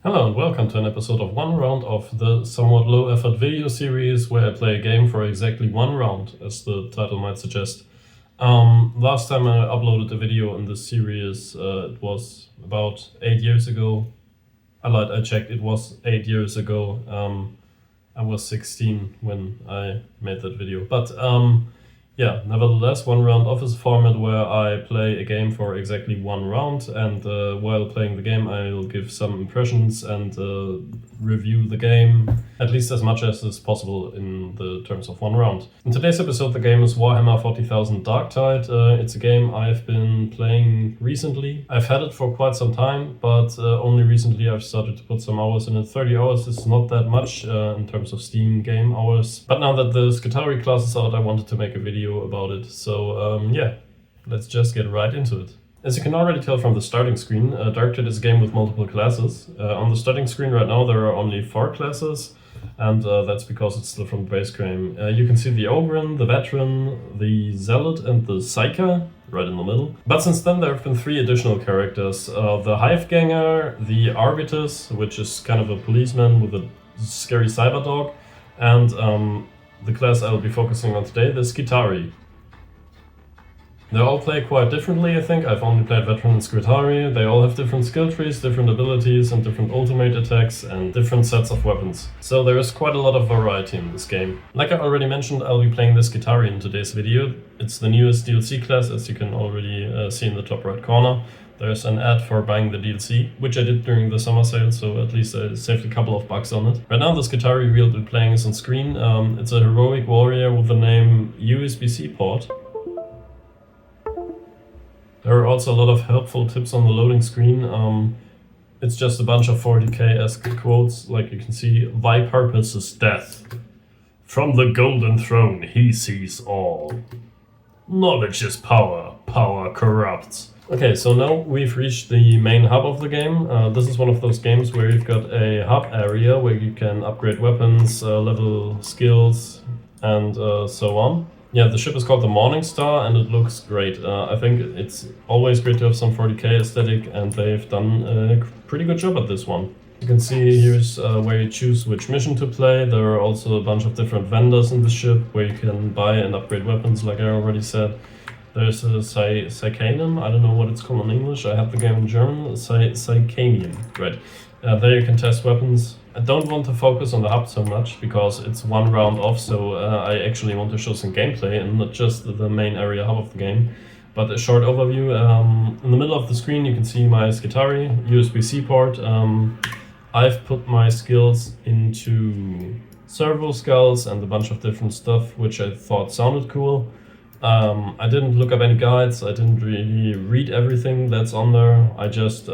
Hello and welcome to an episode of One Round of the somewhat low-effort video series where I play a game for exactly one round, as the title might suggest. Last time I uploaded a video in this series, it was about 8 years ago. I checked, it was 8 years ago. I was 16 when I made that video. But yeah, nevertheless, One Round Off is a format where I play a game for exactly one round, and while playing the game I'll give some impressions and review the game, at least as much as is possible in the terms of one round. In today's episode the game is Warhammer 40,000 Darktide. It's a game I've been playing recently. I've had it for quite some time, but only recently I've started to put some hours in it. 30 hours is not that much in terms of Steam game hours, but now that the Skitarii Class is out I wanted to make a video about it. So yeah, let's just get right into it. As you can already tell from the starting screen, Darktide is a game with multiple classes. On the starting screen right now there are only 4 classes, and that's because it's still from the base game. You can see the Ogren, the Veteran, the Zealot and the Psyker right in the middle. But since then there have been 3 additional characters. The Hiveganger, the Arbitus, which is kind of a policeman with a scary cyber dog, and the class I'll be focusing on today, the Skitarii. They all play quite differently, I think. I've only played Veteran and Skitarii. They all have different skill trees, different abilities, and different ultimate attacks, and different sets of weapons. So there is quite a lot of variety in this game. Like I already mentioned, I'll be playing the Skitarii in today's video. It's the newest DLC class, as you can already see in the top right corner. There's an ad for buying the DLC, which I did during the summer sale, so at least I saved a couple of bucks on it. Right now the Skitarii we'll be playing is on screen. It's a heroic warrior with the name USB-C port. There are also a lot of helpful tips on the loading screen. It's just a bunch of 40k-esque quotes, like you can see. Thy purpose is death. From the golden throne he sees all. Knowledge is power, power corrupts. Okay, so now we've reached the main hub of the game. This is one of those games where you've got a hub area where you can upgrade weapons, level skills, and so on. Yeah, the ship is called the Morning Star and it looks great. I think it's always great to have some 40k aesthetic, and they've done a pretty good job at this one. You can see here's where you choose which mission to play. There are also a bunch of different vendors in the ship where you can buy and upgrade weapons, like I already said. There's a Psycanium, I don't know what it's called in English, I have the game in German, Psycanium, right. There you can test weapons. I don't want to focus on the hub so much because it's one round off, so I actually want to show some gameplay and not just the main area hub of the game. But a short overview, in the middle of the screen you can see my Skitarii USB-C port. I've put my skills into servo skulls and a bunch of different stuff which I thought sounded cool. I didn't look up any guides, I didn't really read everything that's on there. I just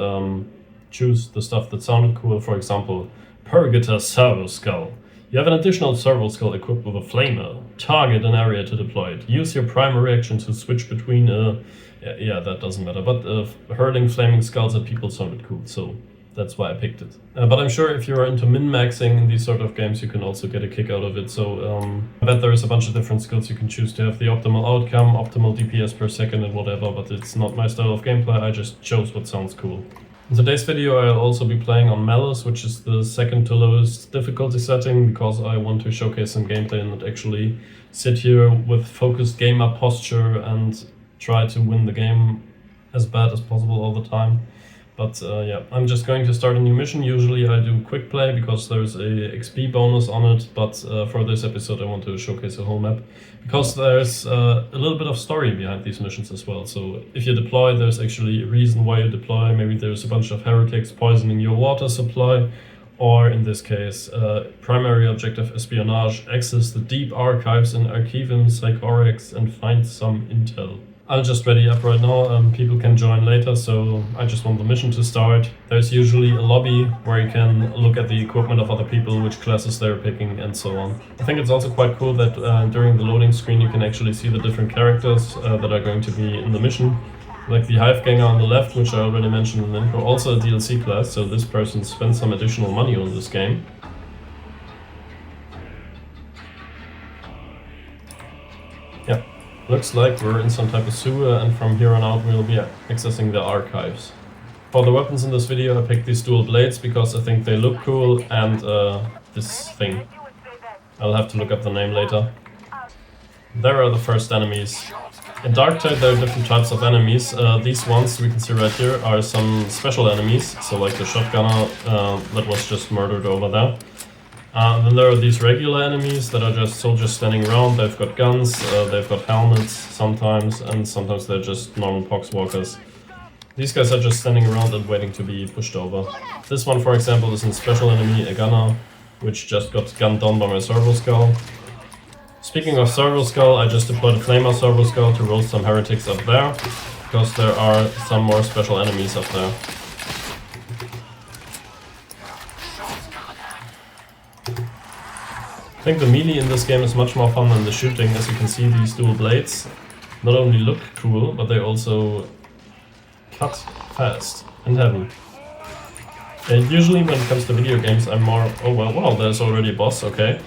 choose the stuff that sounded cool. For example, Purgator Servo Skull. You have an additional servo skull equipped with a flamer. Target an area to deploy it. Use your primary action to switch between yeah, that doesn't matter, but hurling flaming skulls at people sounded cool, so that's why I picked it. But I'm sure if you're into min-maxing in these sort of games, you can also get a kick out of it. So I bet there's a bunch of different skills you can choose to have the optimal outcome, optimal DPS per second and whatever, but it's not my style of gameplay, I just chose what sounds cool. In today's video I'll also be playing on Malice, which is the second to lowest difficulty setting, because I want to showcase some gameplay and not actually sit here with focused gamer posture and try to win the game as bad as possible all the time. But yeah, I'm just going to start a new mission. Usually I do quick play because there's a XP bonus on it, but for this episode I want to showcase a whole map, because there's a little bit of story behind these missions as well. So if you deploy, there's actually a reason why you deploy. Maybe there's a bunch of heretics poisoning your water supply, or in this case, primary objective espionage, access the deep archives in Archivum Psychorex and find some intel. I'll just ready up right now, people can join later, so I just want the mission to start. There's usually a lobby where you can look at the equipment of other people, which classes they're picking and so on. I think it's also quite cool that during the loading screen you can actually see the different characters that are going to be in the mission. Like the Hiveganger on the left, which I already mentioned in the intro, also a DLC class, so this person spent some additional money on this game. Yeah. Looks like we're in some type of sewer, and from here on out we'll be accessing the archives. For the weapons in this video I picked these dual blades because I think they look cool, and this thing. I'll have to look up the name later. There are the first enemies. In Darktide there are different types of enemies. These ones we can see right here are some special enemies, so like the shotgunner that was just murdered over there. Then there are these regular enemies that are just soldiers standing around. They've got guns, they've got helmets sometimes, and sometimes they're just normal poxwalkers. These guys are just standing around and waiting to be pushed over. This one, for example, is a special enemy, a gunner, which just got gunned down by my servo skull. Speaking of servo skull, I just deployed a flamer servo skull to roast some heretics up there, because there are some more special enemies up there. I think the melee in this game is much more fun than the shooting. As you can see, these dual blades not only look cool, but they also cut fast and heavy. And usually when it comes to video games I'm more... oh well, wow, there's already a boss, okay.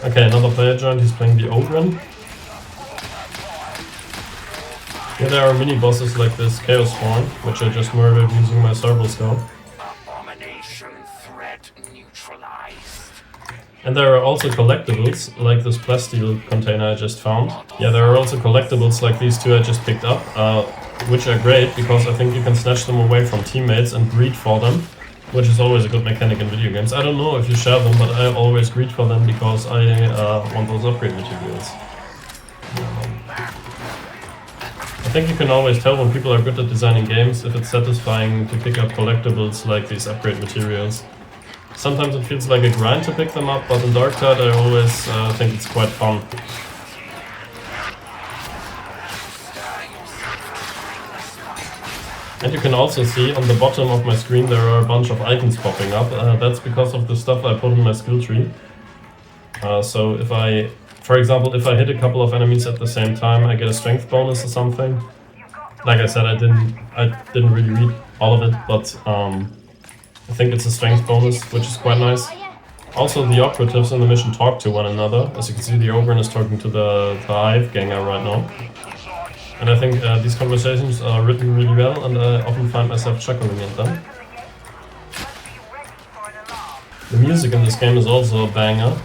Okay, another player joined, he's playing the Ogren. Here there are mini bosses like this Chaos Spawn, which I just murdered using my servo skull. And there are also collectibles, like this plasteel container I just found. Yeah, there are also collectibles like these two I just picked up, which are great because I think you can snatch them away from teammates and greed for them, which is always a good mechanic in video games. I don't know if you share them, but I always greed for them because I want those upgrade materials. I think you can always tell when people are good at designing games if it's satisfying to pick up collectibles like these upgrade materials. Sometimes it feels like a grind to pick them up, but in Darktide I always think it's quite fun. And you can also see on the bottom of my screen there are a bunch of icons popping up. That's because of the stuff I put in my skill tree. So if I, for example, if I hit a couple of enemies at the same time, I get a strength bonus or something. Like I said, I didn't really read all of it, but I think it's a strength bonus, which is quite nice. Also, the operatives in the mission talk to one another. As you can see, the Ogren is talking to the Hive Ganger right now. And I think these conversations are written really well, and I often find myself chuckling at them. The music in this game is also a banger.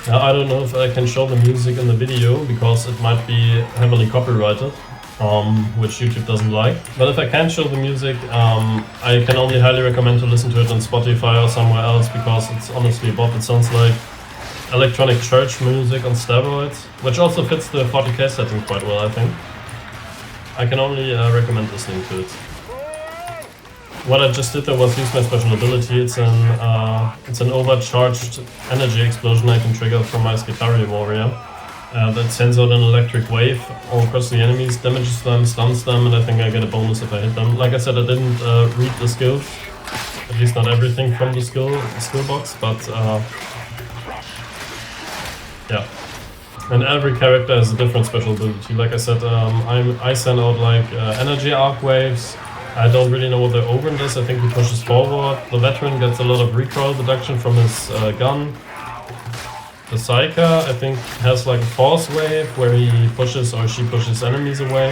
Now, I don't know if I can show the music in the video, because it might be heavily copyrighted. Which YouTube doesn't like. But if I can show the music, I can only highly recommend to listen to it on Spotify or somewhere else, because it's honestly bop. It sounds like electronic church music on steroids, which also fits the 40k setting quite well, I think. I can only recommend listening to it. What I just did there was use my special ability. It's an overcharged energy explosion I can trigger from my Skitarii warrior. That sends out an electric wave all across the enemies, damages them, stuns them, and I think I get a bonus if I hit them. Like I said, I didn't read the skills, at least not everything from the skill box, but yeah. And every character has a different special ability. Like I said, I send out like energy arc waves. I don't really know what the Ogren does. I think he pushes forward. The veteran gets a lot of recoil reduction from his gun. The Psyker, I think, has like a force wave where he pushes or she pushes enemies away.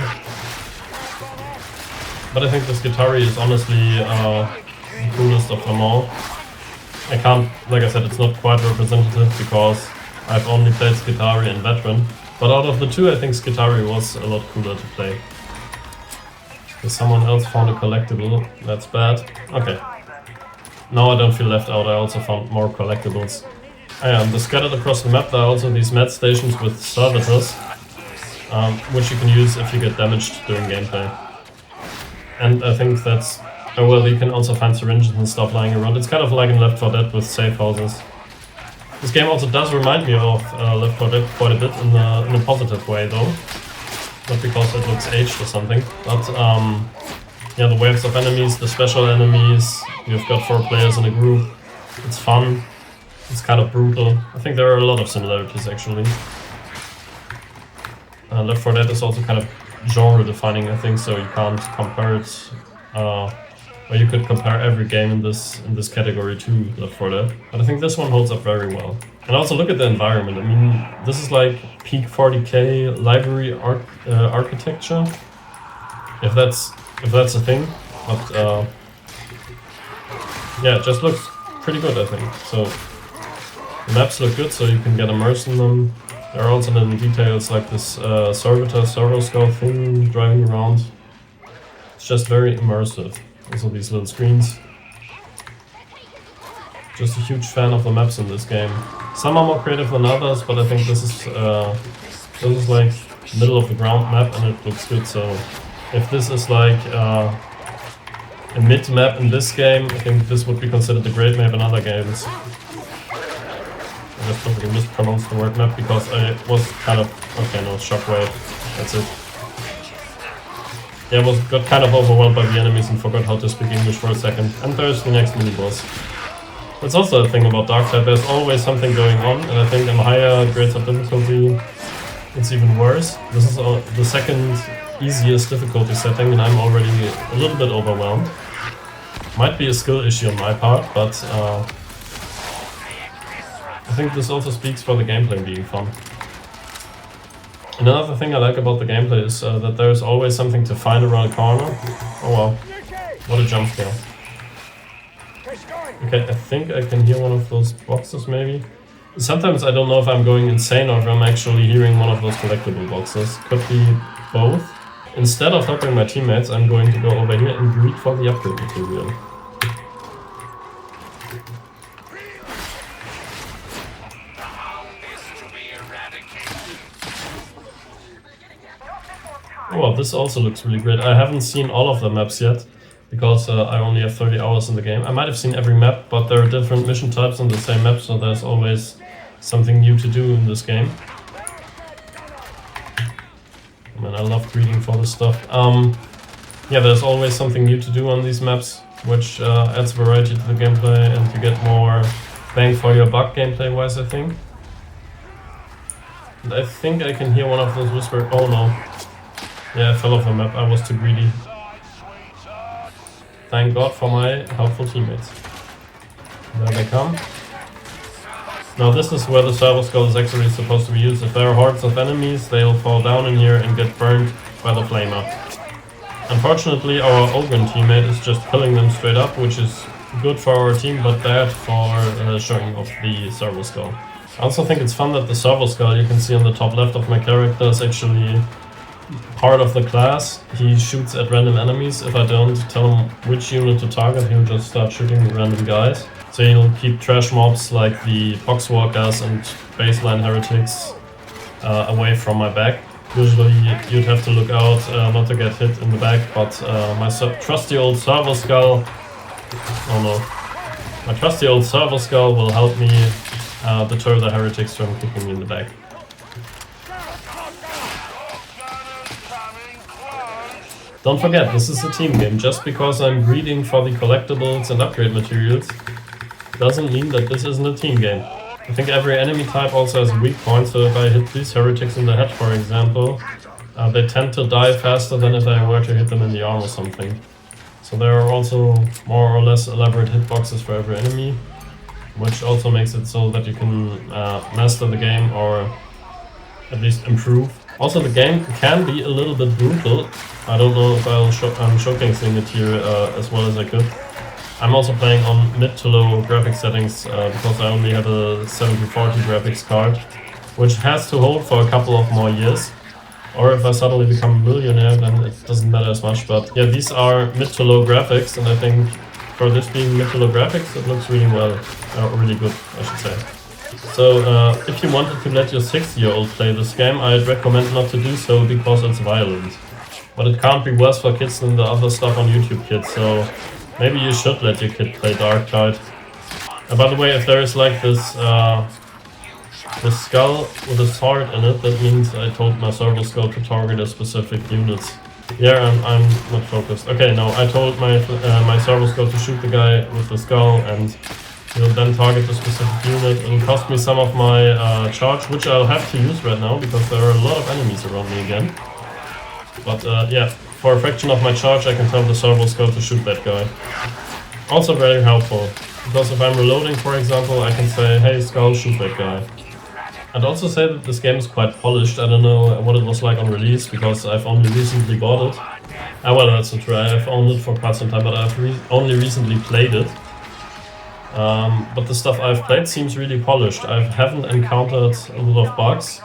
But I think the Skitarii is honestly the coolest of them all. I can't, like I said, it's not quite representative because I've only played Skitarii and Veteran. But out of the two, I think Skitarii was a lot cooler to play. If someone else found a collectible, that's bad. Okay. Now I don't feel left out, I also found more collectibles. And scattered across the map there are also these med stations with servitors, which you can use if you get damaged during gameplay. And I think that's... oh well, you can also find syringes and stuff lying around. It's kind of like in Left 4 Dead with safe houses. This game also does remind me of Left 4 Dead quite a bit in a positive way though. Not because it looks aged or something, but yeah, the waves of enemies, the special enemies, you've got 4 players in a group, it's fun. It's kind of brutal. I think there are a lot of similarities actually. Left 4 Dead is also kind of genre defining, I think, so you can't compare it. Or you could compare every game in this category to Left 4 Dead. But I think this one holds up very well. And also look at the environment. I mean, this is like peak 40k library architecture, if that's a thing. But yeah, it just looks pretty good, I think. So the maps look good, so you can get immersed in them. There are also little details like this servitor servo skull thing driving around. It's just very immersive. Also these little screens. Just a huge fan of the maps in this game. Some are more creative than others, but I think this is like middle of the ground map and it looks good. So if this is like a mid map in this game, I think this would be considered a great map in other games. I just totally mispronounced the word map because I was kind of... okay, no, shockwave. That's it. Yeah, I got kind of overwhelmed by the enemies and forgot how to speak English for a second. And there's the next mini-boss. That's also a thing about Darktide, there's always something going on, and I think in higher grades of difficulty it's even worse. This is the second easiest difficulty setting and I'm already a little bit overwhelmed. Might be a skill issue on my part, but I think this also speaks for the gameplay being fun. Another thing I like about the gameplay is that there's always something to find around a corner. Oh wow, what a jump scare. Okay, I think I can hear one of those boxes maybe. Sometimes I don't know if I'm going insane or if I'm actually hearing one of those collectible boxes. Could be both. Instead of helping my teammates, I'm going to go over here and greed for the upgrade material. Oh, well, this also looks really great. I haven't seen all of the maps yet, because I only have 30 hours in the game. I might have seen every map, but there are different mission types on the same map, so there's always something new to do in this game. I mean, I love greeting for this stuff. Yeah, there's always something new to do on these maps, which adds variety to the gameplay and you get more bang for your buck gameplay-wise, I think. And I think I can hear one of those whispers. Oh no. Yeah, I fell off the map. I was too greedy. Thank God for my helpful teammates. There they come. Now this is where the servo skull is actually supposed to be used. If there are hordes of enemies, they'll fall down in here and get burned by the flamer. Unfortunately, our Ogren teammate is just killing them straight up, which is good for our team, but bad for showing off the servo skull. I also think it's fun that the servo skull you can see on the top left of my character is actually part of the class. He shoots at random enemies. If I don't tell him which unit to target, he'll just start shooting random guys. So he'll keep trash mobs like the poxwalkers and baseline heretics away from my back. Usually you'd have to look out not to get hit in the back, but my trusty old servo skull... oh no. My trusty old servo skull will help me deter the heretics from kicking me in the back. Don't forget, this is a team game. Just because I'm greeding for the collectibles and upgrade materials doesn't mean that this isn't a team game. I think every enemy type also has a weak point, so if I hit these heretics in the head, for example, they tend to die faster than if I were to hit them in the arm or something. So there are also more or less elaborate hitboxes for every enemy, which also makes it so that you can master the game or at least improve. Also, the game can be a little bit brutal. I don't know if I'm showcasing it here as well as I could. I'm also playing on mid to low graphics settings because I only have a 7040 graphics card, which has to hold for a couple of more years. Or if I suddenly become a millionaire, then it doesn't matter as much. But yeah, these are mid to low graphics, and I think for this being mid to low graphics, it looks really well, really good, I should say. So if you wanted to let your 6-year-old play this game, I'd recommend not to do so because it's violent. But it can't be worse for kids than the other stuff on YouTube Kids, so maybe you should let your kid play Darktide. And by the way, if there is like this skull with a sword in it, that means I told my servo skull to target a specific unit. Yeah, I'm not focused. Okay, no, I told my servo skull to shoot the guy with the skull and he'll then target the specific unit. It'll cost me some of my charge, which I'll have to use right now because there are a lot of enemies around me again. But yeah, for a fraction of my charge I can tell the servo skull to shoot that guy. Also very helpful. Because if I'm reloading, for example, I can say, hey Skull, shoot that guy. I'd also say that this game is quite polished. I don't know what it was like on release, because I've only recently bought it. Well, that's not true, I've owned it for quite some time, but I've only recently played it. But the stuff I've played seems really polished. I haven't encountered a lot of bugs.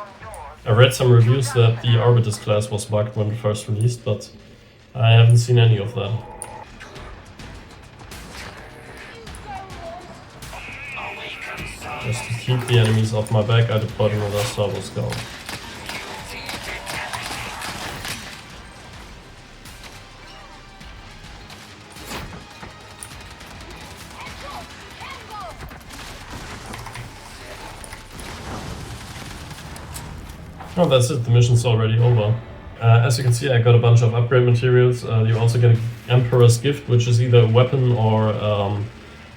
I read some reviews that the Arbitus class was bugged when it first released, but I haven't seen any of that. Just to keep the enemies off my back, I deployed another Starbow Scout. Oh, that's it, the mission's already over. As you can see, I got a bunch of upgrade materials. You also get an Emperor's Gift, which is either a weapon or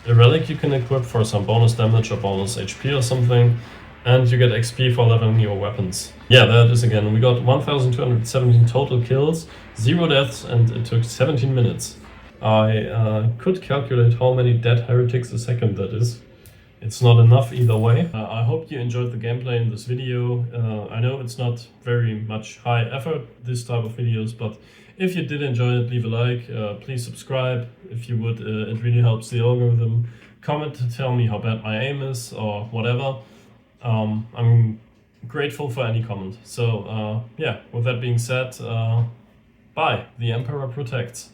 a relic you can equip for some bonus damage or bonus HP or something. And you get XP for leveling your weapons. Yeah, there it is again. We got 1,217 total kills, 0 deaths, and it took 17 minutes. I could calculate how many dead heretics a second that is. It's not enough either way. I hope you enjoyed the gameplay in this video. I know it's not very much high effort, this type of videos, but if you did enjoy it, leave a like, please subscribe if you would, it really helps the algorithm. Comment to tell me how bad my aim is or whatever. I'm grateful for any comment. So yeah, with that being said, bye. The Emperor protects.